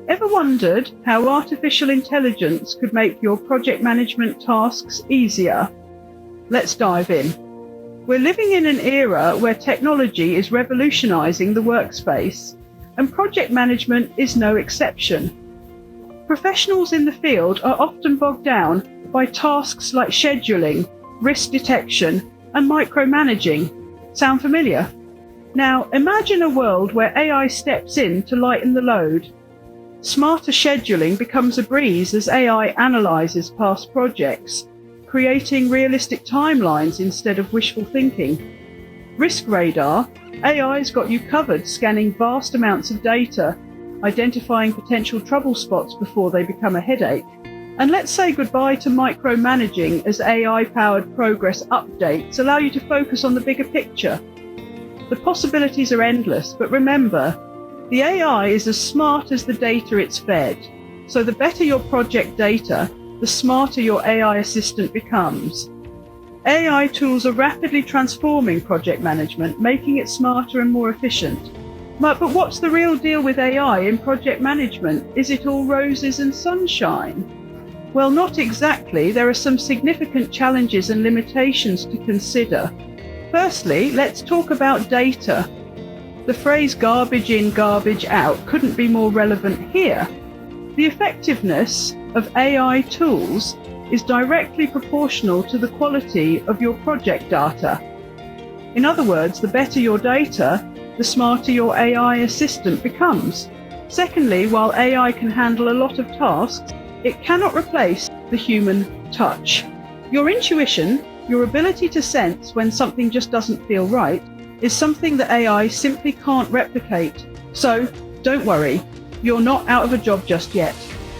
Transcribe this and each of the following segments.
Ever wondered how artificial intelligence could make your project management tasks easier? Let's dive in. We're living in an era where technology is revolutionizing the workspace, and project management is no exception. Professionals in the field are often bogged down by tasks like scheduling, risk detection, and micromanaging. Sound familiar? Now, imagine a world where AI steps in to lighten the load. Smarter scheduling becomes a breeze as AI analyzes past projects, creating realistic timelines instead of wishful thinking. Risk radar, AI's got you covered, scanning vast amounts of data, identifying potential trouble spots before they become a headache. And let's say goodbye to micromanaging as AI-powered progress updates allow you to focus on the bigger picture. The possibilities are endless, but remember, the AI is as smart as the data it's fed. So the better your project data, the smarter your AI assistant becomes. AI tools are rapidly transforming project management, making it smarter and more efficient. But what's the real deal with AI in project management? Is it all roses and sunshine? Well, not exactly. There are some significant challenges and limitations to consider. Firstly, let's talk about data. The phrase garbage in, garbage out couldn't be more relevant here. The effectiveness of AI tools is directly proportional to the quality of your project data. In other words, the better your data, the smarter your AI assistant becomes. Secondly, while AI can handle a lot of tasks, it cannot replace the human touch. Your intuition, your ability to sense when something just doesn't feel right, is something that AI simply can't replicate. So, don't worry, you're not out of a job just yet.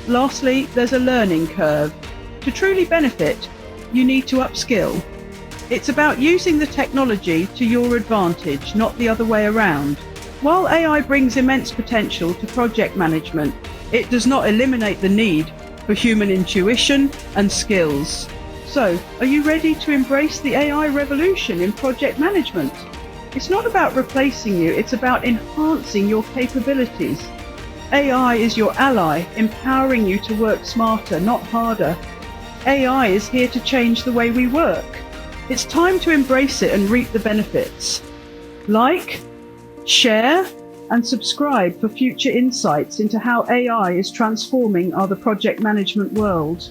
Lastly, there's a learning curve. To truly benefit, you need to upskill. It's about using the technology to your advantage, not the other way around. While AI brings immense potential to project management, it does not eliminate the need for human intuition and skills. So, are you ready to embrace the AI revolution in project management? It's not about replacing you, it's about enhancing your capabilities. AI is your ally, empowering you to work smarter, not harder. AI is here to change the way we work. It's time to embrace it and reap the benefits. Like, share, and subscribe for future insights into how AI is transforming the project management world.